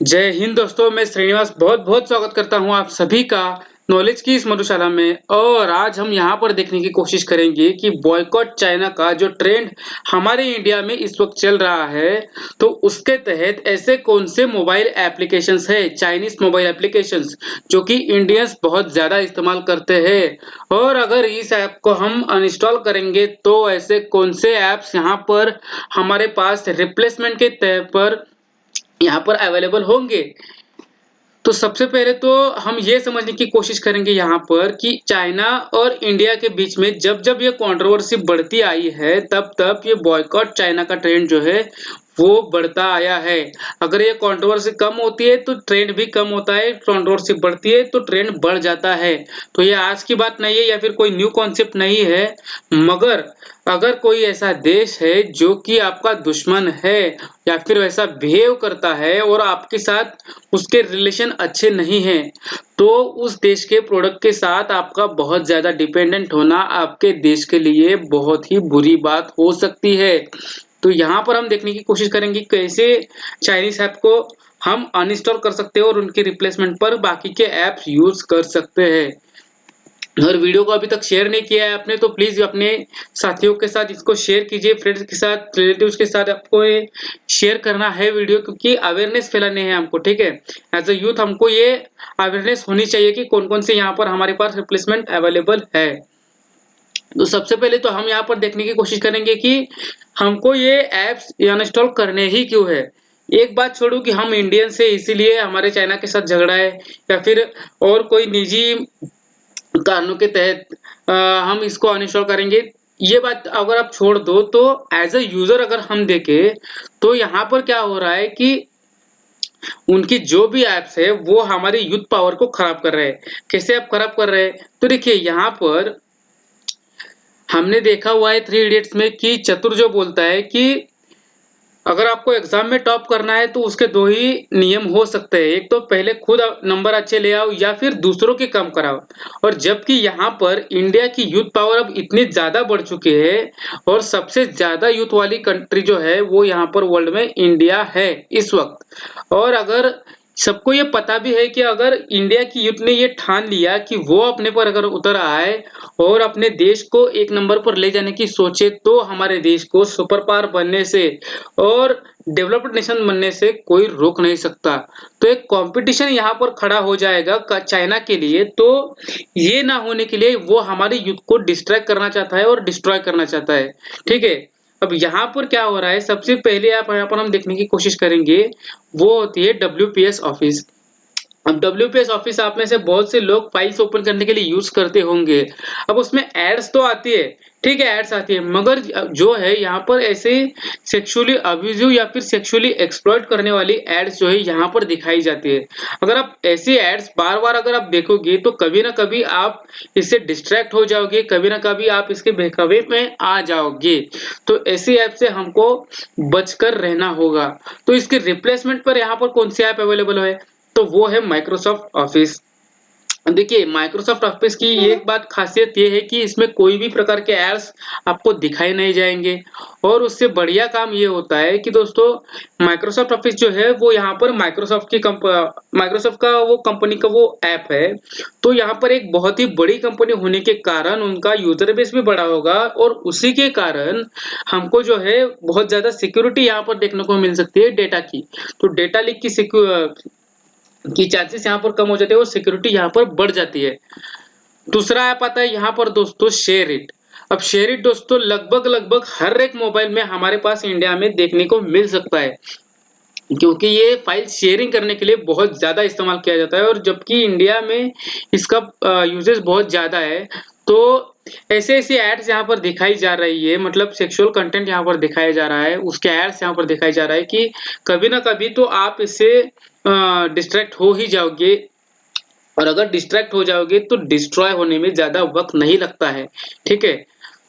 जय हिंद दोस्तों, मैं श्रीनिवास बहुत बहुत स्वागत करता हूं आप सभी का नॉलेज की इस मधुशाला में। और आज हम यहां पर देखने की कोशिश करेंगे कि बॉयकॉट चाइना का जो ट्रेंड हमारे इंडिया में इस वक्त चल रहा है, तो उसके तहत ऐसे कौन से मोबाइल एप्लीकेशंस है, चाइनीज मोबाइल एप्लीकेशंस, जो कि इंडियंस बहुत ज्यादा इस्तेमाल करते हैं। और अगर इस ऐप को हम अनइंस्टॉल करेंगे तो ऐसे कौन से ऐप्स यहां पर हमारे पास रिप्लेसमेंट के तौर पर यहाँ पर अवेलेबल होंगे। तो सबसे पहले तो हम ये समझने की कोशिश करेंगे यहाँ पर कि चाइना और इंडिया के बीच में जब जब ये कंट्रोवर्सी बढ़ती आई है, तब तब ये बॉयकॉट चाइना का ट्रेंड जो है वो बढ़ता आया है। अगर ये कंट्रोवर्सी कम होती है तो ट्रेंड भी कम होता है, कंट्रोवर्सी बढ़ती है तो ट्रेंड बढ़ जाता है। तो ये आज की बात नहीं है या फिर कोई न्यू कॉन्सेप्ट नहीं है, मगर अगर कोई ऐसा देश है जो कि आपका दुश्मन है या फिर वैसा बिहेव करता है और आपके साथ उसके रिलेशन अच्छे नहीं हैं, तो उस देश के प्रोडक्ट के साथ आपका बहुत ज्यादा डिपेंडेंट होना आपके देश के लिए बहुत ही बुरी बात हो सकती है। तो यहाँ पर हम देखने की कोशिश करेंगे कैसे चाइनीज ऐप को हम अनइंस्टॉल कर सकते हैं और उनके रिप्लेसमेंट पर बाकी के ऐप्स यूज कर सकते हैं। और वीडियो को अभी तक शेयर नहीं किया है आपने तो प्लीज अपने साथियों के साथ इसको शेयर कीजिए, फ्रेंड्स के साथ, रिलेटिव्स के साथ आपको ये शेयर करना है वीडियो, क्योंकि अवेयरनेस फैलाने हैं हमको। ठीक है, एज अ यूथ हमको ये अवेयरनेस होनी चाहिए कि कौन कौन से यहाँ पर हमारे पास रिप्लेसमेंट अवेलेबल है। तो सबसे पहले तो हम यहाँ पर देखने की कोशिश करेंगे कि हमको ये एप्स अनइंस्टॉल करने ही क्यों है। एक बात छोड़ू कि हम इंडियन से इसीलिए हमारे चाइना के साथ झगड़ा है या फिर और कोई निजी कारणों के तहत हम इसको अनइंस्टॉल करेंगे, ये बात अगर आप छोड़ दो तो एज अ यूजर अगर हम देखें तो यहाँ पर क्या हो रहा है कि उनकी जो भी एप्स है वो हमारी यूथ पावर को खराब कर रहे हैं। कैसे आप खराब कर रहे हैं, तो देखिए यहाँ पर हमने देखा हुआ है थ्री इडियट्स में कि चतुर जो बोलता है कि अगर आपको एग्जाम में टॉप करना है तो उसके दो ही नियम हो सकते हैं, एक तो पहले खुद नंबर अच्छे ले आओ या फिर दूसरों के कम कराओ। और जबकि यहाँ पर इंडिया की यूथ पावर अब इतनी ज्यादा बढ़ चुकी है और सबसे ज्यादा यूथ वाली कंट्री जो है वो यहाँ पर वर्ल्ड में इंडिया है इस वक्त। और अगर सबको ये पता भी है कि अगर इंडिया की यूथ ने ये ठान लिया कि वो अपने पर अगर उतर आए और अपने देश को एक नंबर पर ले जाने की सोचे, तो हमारे देश को सुपर पावर बनने से और डेवलप्ड नेशन बनने से कोई रोक नहीं सकता। तो एक कंपटीशन यहाँ पर खड़ा हो जाएगा चाइना के लिए। तो ये ना होने के लिए वो हमारे यूथ को डिस्ट्रैक्ट करना चाहता है और डिस्ट्रॉय करना चाहता है। ठीक है, अब यहाँ पर क्या हो रहा है, सबसे पहले आप यहाँ पर हम देखने की कोशिश करेंगे वो होती है WPS ऑफिस। अब WPS ऑफिस आप में से बहुत से लोग फाइल्स ओपन करने के लिए यूज करते होंगे। अब उसमें एड्स तो आती है, ठीक है, एड्स आती है, मगर जो है यहाँ पर ऐसे सेक्सुअली अब्यूजिव या फिर सेक्सुअली एक्सप्लॉइट करने वाली एड्स जो है यहाँ पर दिखाई जाती है। अगर आप ऐसी एड्स बार बार अगर आप देखोगे तो कभी ना कभी आप इससे डिस्ट्रैक्ट हो जाओगे, कभी ना कभी आप इसके बहकावे में आ जाओगे। तो ऐसी ऐप से हमको बचकर रहना होगा। तो इसके रिप्लेसमेंट पर यहाँ पर कौन सी ऐप अवेलेबल है, तो वो है माइक्रोसॉफ्ट ऑफिस। देखिए माइक्रोसॉफ्ट ऑफिस की एक बात खासियत ये है कि इसमें कोई भी प्रकार के एड्स आपको दिखाई नहीं जाएंगे। और उससे बढ़िया काम ये होता है कि दोस्तों माइक्रोसॉफ्ट ऑफिस जो है वो यहाँ पर माइक्रोसॉफ्ट का वो कंपनी का वो ऐप है। तो यहाँ पर एक बहुत ही बड़ी कंपनी होने के कारण उनका यूजर बेस भी बड़ा होगा और उसी के कारण हमको जो है बहुत ज्यादा सिक्योरिटी यहाँ पर देखने को मिल सकती है डेटा की। तो डेटा लीक की चांसेस यहाँ पर कम हो जाते हैं और सिक्योरिटी यहाँ पर बढ़ जाती है। दूसरा ऐप आता है यहाँ पर दोस्तों शेयर इट। अब शेयर इट दोस्तों लगभग लगभग हर एक मोबाइल में हमारे पास इंडिया में देखने को मिल सकता है, क्योंकि ये फाइल शेयरिंग करने के लिए बहुत ज्यादा इस्तेमाल किया जाता है। और जबकि इंडिया में इसका यूजेस बहुत ज्यादा है, तो ऐसे ऐसे एड्स यहाँ पर दिखाई जा रही है, मतलब सेक्सुअल कंटेंट यहाँ पर दिखाया जा रहा है, उसके एड्स यहाँ पर दिखाई जा रहा है कि कभी ना कभी तो आप इससे डिस्ट्रैक्ट हो ही जाओगे। और अगर डिस्ट्रैक्ट हो जाओगे तो डिस्ट्रॉय होने में ज्यादा वक्त नहीं लगता है। ठीक है,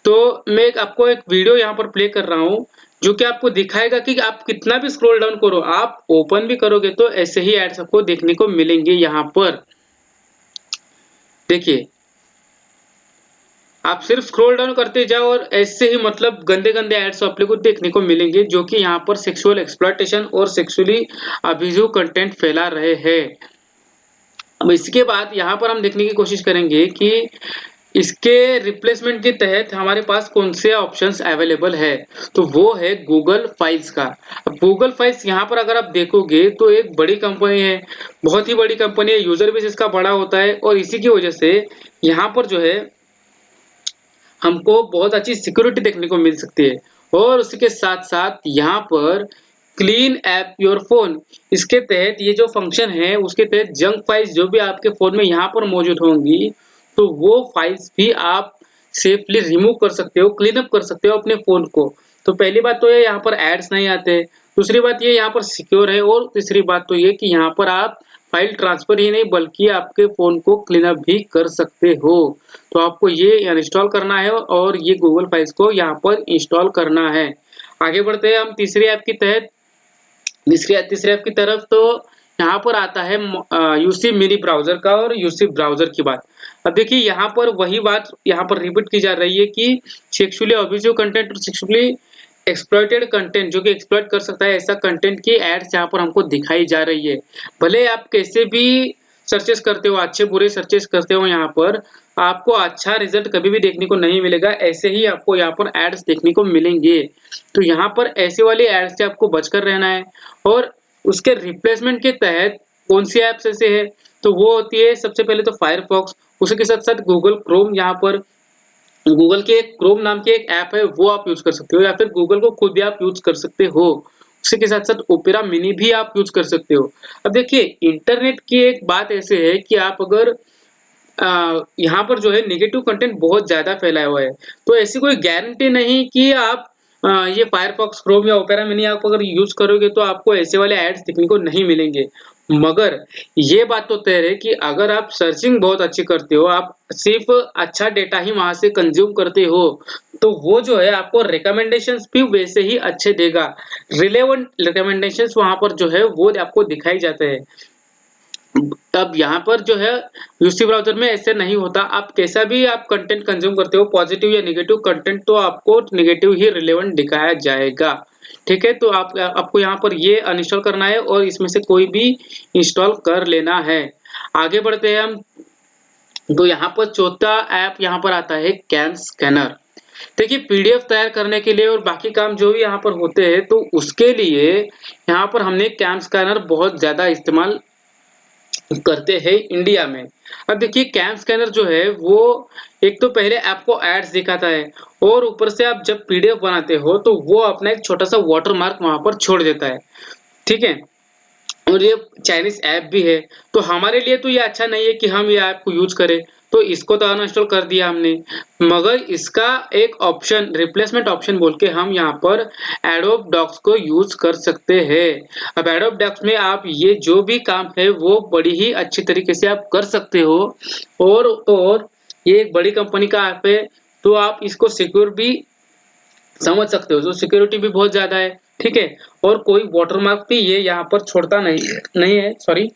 तो मैं आपको एक वीडियो यहाँ पर प्ले कर रहा हूँ जो कि आपको दिखाएगा कि आप कितना भी स्क्रॉल डाउन करो, आप ओपन भी करोगे तो ऐसे ही एड्स आपको देखने को मिलेंगे यहाँ पर। देखिए आप सिर्फ स्क्रॉल डाउन करते जाओ और ऐसे ही मतलब गंदे-गंदे एड्स आपको को देखने को मिलेंगे जो कि यहाँ पर सेक्सुअल एक्सप्लॉयटेशन और सेक्सुअली अब्यूजिव कंटेंट फैला रहे हैं। अब इसके बाद यहाँ पर हम देखने की कोशिश करेंगे कि इसके रिप्लेसमेंट के तहत हमारे पास कौन से ऑप्शंस अवेलेबल है। तो वो है गूगल फाइल्स का। अब गूगल फाइल्स यहाँ पर अगर आप देखोगे तो एक बड़ी कंपनी है, बहुत ही बड़ी कंपनी है, यूजर बेस इसका बड़ा होता है और इसी की वजह से यहाँ पर जो है हमको बहुत अच्छी सिक्योरिटी देखने को मिल सकती है। और उसके साथ-साथ यहाँ पर क्लीन ऐप योर फ़ोन, इसके तहत ये जो फंक्शन है उसके तहत जंक फाइल्स जो भी आपके फ़ोन में यहाँ पर मौजूद होंगी, तो वो फाइल्स भी आप सेफली रिमूव कर सकते हो, क्लीन अप कर सकते हो अपने फ़ोन को। तो पहली बात तो ये यहाँ पर एड्स नहीं आते, दूसरी बात ये यहाँ पर सिक्योर है और तीसरी बात तो ये कि यहाँ पर आप फाइल ट्रांसफर ही नहीं बल्कि आपके फ़ोन को क्लीन अप भी कर सकते हो। तो आपको ये इंस्टॉल करना है और ये गूगल फाइल्स को यहाँ पर इंस्टॉल करना है। आगे बढ़ते हैं हम तीसरी ऐप की तहत तीसरी तीसरे ऐप की तरफ। तो यहाँ पर आता है यूसी मिनी ब्राउज़र का और यूसी ब्राउज़र की बात। अब देखिए यहाँ पर वही बात यहाँ पर रिपीट की जा रही है कि सेक्सुअली अब्यूसिव कंटेंट और सेक्सुअली एक्सप्लॉइटेड कंटेंट जो कि एक्सप्लॉइट कर सकता है ऐसा कंटेंट की एड्स यहाँ पर हमको दिखाई जा रही है। भले आप कैसे भी सर्चेस करते हो, अच्छे बुरे सर्चेस करते हो यहाँ पर, आपको अच्छा रिजल्ट कभी भी देखने को नहीं मिलेगा। ऐसे ही आपको यहाँ पर एड्स देखने को मिलेंगे। तो यहाँ पर ऐसे वाली एड्स से आपको बचकर रहना है। और उसके रिप्लेसमेंट के तहत कौन सी ऐप्स ऐसे है, तो वो होती है सबसे पहले तो फायरफॉक्स, उसी के साथ-साथ गूगल क्रोम। यहाँ पर गूगल के क्रोम नाम की एक ऐप है वो आप यूज़ कर सकते हो या फिर गूगल को खुद भी आप यूज़ कर सकते हो। उसी के साथ-साथ ओपेरा मिनी भी आप यूज़ कर सकते हो। अब देखिए इंटरनेट की एक बात ऐसे है कि आप अगर यहाँ पर जो है नेगेटिव कंटेंट बहुत ज़्यादा फैलाया हुआ है। तो ऐसी कोई गारंटी नहीं कि आप ये फायरफॉक्स, क्रोम या ओपेरा मिनी आप अगर यूज़ करोगे तो आपको ऐसे वाले एड्स दिखने को नहीं मिलेंगे। मगर ये बात तो तय है कि अगर आप सर्चिंग बहुत अच्छी करते हो, आप सिर्फ़ अच्छा डेटा ही वहाँ से कंज़्यूम करते हो, तो वो जो है आपको रिकमेंडेशंस भी वैसे ही अच्छे देगा। रिलेवेंट रिकमेंडेशंस वहाँ पर जो है वो आपको दिखाई जाते हैं। तब यहाँ पर जो है यूसी ब्राउज़र में ऐसे नहीं होता। आप कैसा भी आप कंटेंट कंज़्यूम करते हो, पॉज़िटिव या नेगेटिव कंटेंट, तो आपको नेगेटिव ही रिलेवेंट दिखाया जाएगा। ठीक है? तो आपको यहाँ पर ये अनइंस्टॉल करना है और इसमें से कोई भी इंस्टॉल कर लेना है। आगे बढ़ते हैं हम। तो यहाँ पर चौथा ऐप यहाँ पर आता है कैम स्कैनर। देखिए पीडीएफ तैयार करने के लिए और बाकी काम जो भी यहाँ पर होते हैं, तो उसके लिए यहाँ पर हमने कैम स्कैनर बहुत ज़्यादा इस्तेमाल करते हैं इंडिया में। अब देखिए कैम स्कैनर जो है वो एक तो पहले आपको एड्स दिखाता है और ऊपर से आप जब पीडीएफ बनाते हो तो वो अपना एक छोटा सा वाटरमार्क वहां पर छोड़ देता है। ठीक है? और ये चाइनीज़ ऐप भी है, तो हमारे लिए तो ये अच्छा नहीं है कि हम ये ऐप को यूज़ करें, तो इसको तो अनइंस्टॉल कर दिया हमने। मगर इसका एक ऑप्शन रिप्लेसमेंट ऑप्शन बोल के हम यहाँ पर एडोब डॉक्स को यूज़ कर सकते हैं। अब एडोब डॉक्स में आप ये जो भी काम है वो बड़ी ही अच्छी तरीके से आप कर सकते हो। और तो और ये एक बड़ी कंपनी का ऐप है, तो आप इसको सिक्योर भी समझ सकते हो, जो सिक्योरिटी भी बहुत ज़्यादा है, ठीक है? और कोई वाटरमार्क भी ये यहाँ पर छोड़ता नहीं है, सॉरी,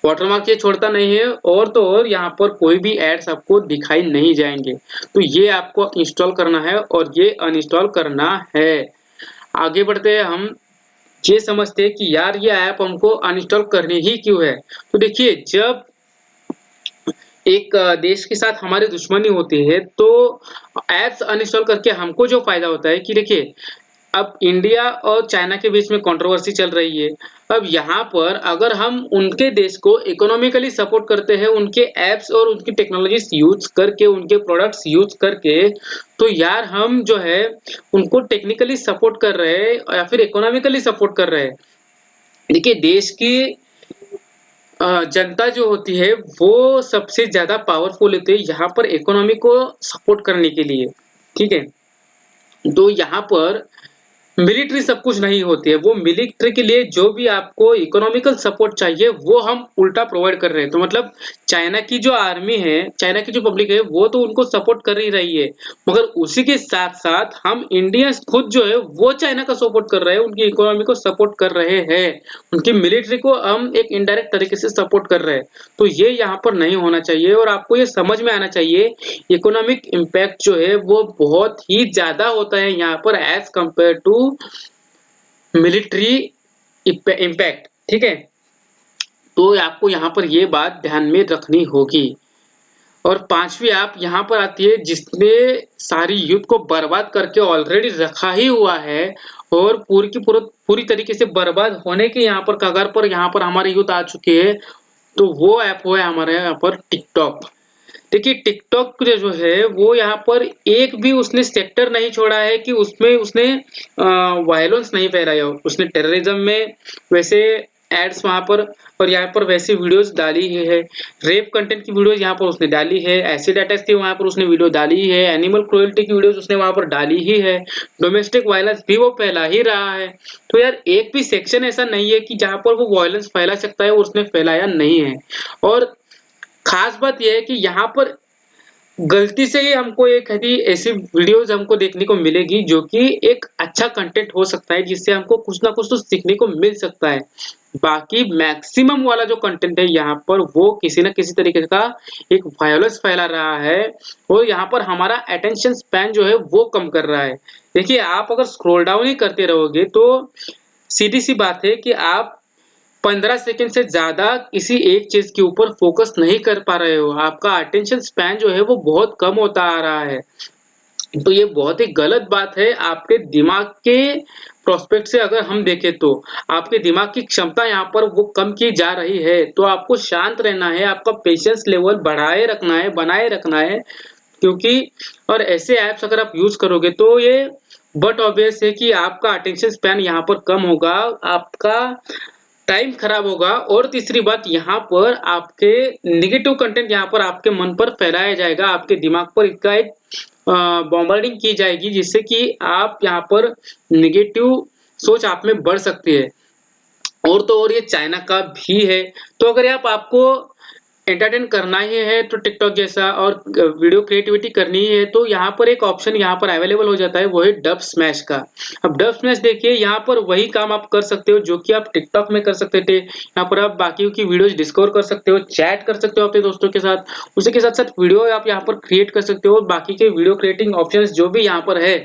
वाटरमार्क ये छोड़ता नहीं है। और तो और यहाँ पर कोई भी एड्स आपको दिखाई नहीं जाएँगे। तो ये आपको इंस्टॉल करना है और ये अनइंस्टॉल करना है। आगे बढ़ते हैं हम। ये समझते हैं कि यार ये ऐप हमको अनइंस्टॉल करनी ही क्यों है? तो देखिए जब एक देश के साथ हमारी दुश्मनी होती है, तो ऐप्स अनइंस्टॉल करके हमको जो फ़ायदा होता है कि देखिए अब इंडिया और चाइना के बीच में कंट्रोवर्सी चल रही है। अब यहाँ पर अगर हम उनके देश को इकोनॉमिकली सपोर्ट करते हैं, उनके ऐप्स और उनकी टेक्नोलॉजीज़ यूज़ करके, उनके प्रोडक्ट्स यूज़ करके, तो यार हम जो है उनको टेक्निकली सपोर्ट कर रहे हैं या फिर इकोनॉमिकली सपोर्ट कर रहे हैं। देखिए देश की जनता जो होती है वो सबसे ज़्यादा पावरफुल होती है यहाँ पर इकोनॉमी को सपोर्ट करने के लिए। ठीक है? तो यहाँ पर मिलिट्री सब कुछ नहीं होती है। वो मिलिट्री के लिए जो भी आपको इकोनॉमिकल सपोर्ट चाहिए वो हम उल्टा प्रोवाइड कर रहे हैं। तो मतलब चाइना की जो आर्मी है, चाइना की जो पब्लिक है वो तो उनको सपोर्ट कर ही रही है, मगर उसी के साथ-साथ हम इंडियंस खुद जो है वो चाइना का सपोर्ट कर रहे हैं, उनकी इकोनॉमी को सपोर्ट कर रहे हैं। उनकी मिलिट्री को हम एक इनडायरेक्ट तरीके से सपोर्ट कर रहे हैं। तो ये यहाँ पर नहीं होना चाहिए और आपको ये समझ में आना चाहिए इकोनॉमिक इम्पैक्ट जो है वो बहुत ही ज़्यादा होता है यहाँ पर as compared to military impact, ठीक है? तो आपको यहाँ पर ये बात ध्यान में रखनी होगी। और पांचवी आप यहाँ पर आती है जिसने सारी यूथ को बर्बाद करके ऑलरेडी रखा ही हुआ है और पूरी तरीके से बर्बाद होने के यहाँ पर कगार पर यहाँ पर हमारे यूथ आ चुके हैं। तो वो ऐप है हमारे यहाँ पर टिकटॉक। देखिए टिकटॉक जो है वो यहाँ पर एक भी उसने सेक्टर नहीं छोड़ा है कि उसमें उसने वायलेंस नहीं फैलाया हो। उसने टेररिज्म में वैसे एड्स वहाँ पर और यहाँ पर वैसी वीडियोस डाली ही है। रेप कंटेंट की वीडियोस यहाँ पर उसने डाली है। एसिड अटैक की वहाँ पर उसने वीडियो डाली ही है। एनिमल क्रुएल्टी की वीडियोस उसने वहाँ पर डाली ही है। डोमेस्टिक वायलेंस भी वो फैला ही रहा है। तो यार एक भी सेक्शन ऐसा नहीं है कि जहाँ पर वो वायलेंस फैला सकता है और उसने फैलाया नहीं है। और खास बात यह है कि यहाँ पर गलती से ही हमको एक यदि ऐसी वीडियोस हमको देखने को मिलेगी जो कि एक अच्छा कंटेंट हो सकता है जिससे हमको कुछ ना कुछ तो सीखने को मिल सकता है। बाकी मैक्सिमम वाला जो कंटेंट है यहाँ पर वो किसी न किसी तरीके का एक वायलेंस फैला रहा है और यहाँ पर हमारा अटेंशन स्पैन जो है वो कम कर रहा है। देखिए आप अगर स्क्रॉल डाउन ही करते रहोगे तो सीधी सी बात है कि आप 15 सेकंड से ज़्यादा किसी एक चीज़ के ऊपर फ़ोकस नहीं कर पा रहे हो। आपका अटेंशन स्पैन जो है वो बहुत कम होता आ रहा है। तो ये बहुत ही गलत बात है। आपके दिमाग के प्रोस्पेक्ट से अगर हम देखें तो आपके दिमाग की क्षमता यहाँ पर वो कम की जा रही है। तो आपको शांत रहना है, आपका पेशेंस लेवल बढ़ाए रखना है, बनाए रखना है। क्योंकि और ऐसे ऐप्स अगर आप यूज़ करोगे तो ये बट ऑब्वियस है कि आपका अटेंशन स्पैन यहाँ पर कम होगा, आपका टाइम खराब होगा और तीसरी बात यहाँ पर आपके नेगेटिव कंटेंट यहाँ पर आपके मन पर फैलाया जाएगा, आपके दिमाग पर इसका एक बॉम्बार्डिंग की जाएगी जिससे कि आप यहाँ पर नेगेटिव सोच आप में बढ़ सकती है। और तो और ये चाइना का भी है। तो अगर आप आपको एंटरटेन करना ही है तो टिकटॉक जैसा और वीडियो क्रिएटिविटी करनी ही है तो यहाँ पर एक ऑप्शन यहाँ पर अवेलेबल हो जाता है, वो है डब स्मैश का। अब डब स्मैश देखिए यहाँ पर वही काम आप कर सकते हो जो कि आप टिकटॉक में कर सकते थे। यहाँ पर आप बाकियों की वीडियोस डिस्कवर कर सकते हो, चैट कर सकते हो अपने दोस्तों के साथ, उसी के साथ साथ वीडियो आप यहाँ पर क्रिएट कर सकते हो। बाकी के वीडियो क्रिएटिंग ऑप्शंस जो भी यहाँ पर है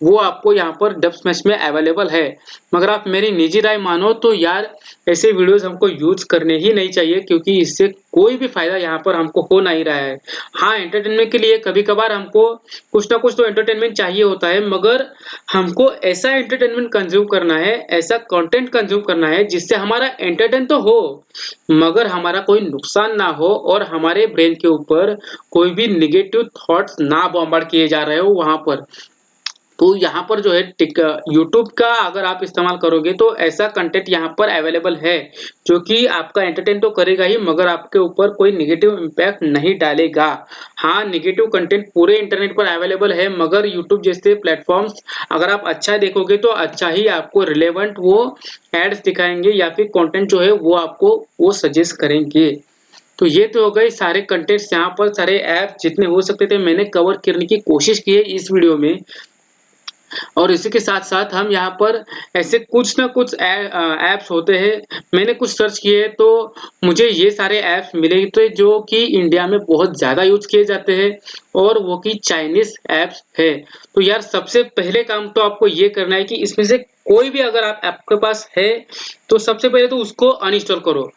वो आपको यहाँ पर डब स्मैश में अवेलेबल है। मगर आप मेरी निजी राय मानो तो यार ऐसे वीडियोस हमको यूज करने ही नहीं चाहिए क्योंकि इससे कोई भी फायदा यहाँ पर हमको हो नहीं रहा है। हाँ, एंटरटेनमेंट के लिए कभी-कभार हमको कुछ ना कुछ तो एंटरटेनमेंट चाहिए होता है, मगर हमको ऐसा एंटरटेनमेंट कंज्यूम करना है, ऐसा कंटेंट कंज्यूम करना है जिससे हमारा एंटरटेन तो हो, मगर हमारा कोई नुकसान ना हो और हमारे ब्रेन के ऊपर कोई भी नेगेटिव थॉट्स ना बॉम्बार्ड किए जा रहे हो वहाँ पर। तो यहाँ पर जो है यूट्यूब का अगर आप इस्तेमाल करोगे तो ऐसा कंटेंट यहाँ पर अवेलेबल है जो कि आपका एंटरटेन तो करेगा ही मगर आपके ऊपर कोई नेगेटिव इम्पैक्ट नहीं डालेगा। हाँ, नेगेटिव कंटेंट पूरे इंटरनेट पर अवेलेबल है मगर यूट्यूब जैसे प्लेटफॉर्म्स अगर आप अच्छा देखोगे तो अच्छा ही आपको रिलेवेंट वो एड्स दिखाएंगे या फिर कंटेंट जो है वो आपको वो सजेस्ट करेंगे। तो ये तो हो गए सारे कंटेंट्स यहाँ पर सारे ऐप जितने हो सकते थे मैंने कवर करने की कोशिश की है इस वीडियो में। और इसी के साथ-साथ हम यहाँ पर ऐसे कुछ ना कुछ ऐप्स होते हैं। मैंने कुछ सर्च किए तो मुझे ये सारे ऐप्स मिले थे जो कि इंडिया में बहुत ज़्यादा यूज़ किए जाते हैं और वो कि चाइनीज़ ऐप्स है। तो यार सबसे पहले काम तो आपको ये करना है कि इसमें से कोई भी अगर आप आपके पास है तो सबसे पहले तो उसको अनइंस्टॉल करो।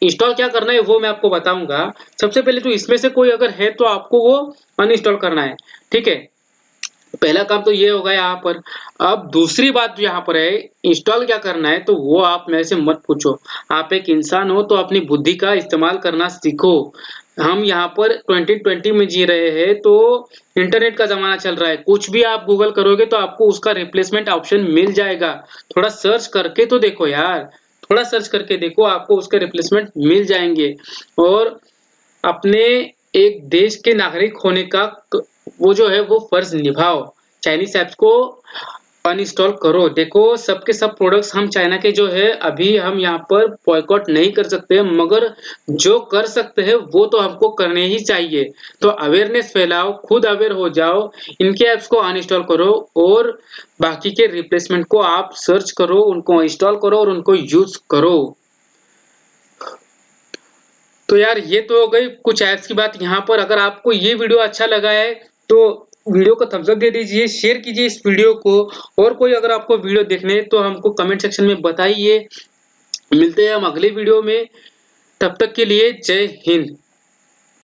इंस्टॉल क्या करना है वो मैं आपको बताऊँगा। सबसे पहले तो इसमें से कोई अगर है तो आपको वो अनइंस्टॉल करना है, ठीक है? पहला काम तो ये होगा यहाँ पर। अब दूसरी बात जो यहाँ पर है इंस्टॉल क्या करना है तो वो आप मेरे से मत पूछो। आप एक इंसान हो तो अपनी बुद्धि का इस्तेमाल करना सीखो। हम यहाँ पर 2020 में जी रहे हैं तो इंटरनेट का ज़माना चल रहा है। कुछ भी आप गूगल करोगे तो आपको उसका रिप्लेसमेंट ऑप्शन मिल जाएगा। थोड़ा सर्च करके तो देखो यार, थोड़ा सर्च करके देखो आपको उसके रिप्लेसमेंट मिल जाएँगे। और अपने एक देश के नागरिक होने का वो जो है वो फर्ज निभाओ। चाइनीज ऐप्स को अनइंस्टॉल करो। देखो सबके सब प्रोडक्ट्स हम चाइना के जो है अभी हम यहाँ पर बॉयकॉट नहीं कर सकते, मगर जो कर सकते हैं वो तो हमको करने ही चाहिए। तो अवेयरनेस फैलाओ, खुद अवेयर हो जाओ, इनके ऐप्स को अनइंस्टॉल करो और बाकी के रिप्लेसमेंट को आप सर्च करो, उनको इंस्टॉल करो और उनको यूज करो। तो यार ये तो हो गई कुछ ऐप्स की बात। यहाँ पर अगर आपको ये वीडियो अच्छा लगा है तो वीडियो को थम्स अप दे दीजिए, शेयर कीजिए इस वीडियो को। और कोई अगर आपको वीडियो देखने है तो हमको कमेंट सेक्शन में बताइए। मिलते हैं हम अगले वीडियो में, तब तक के लिए जय हिंद।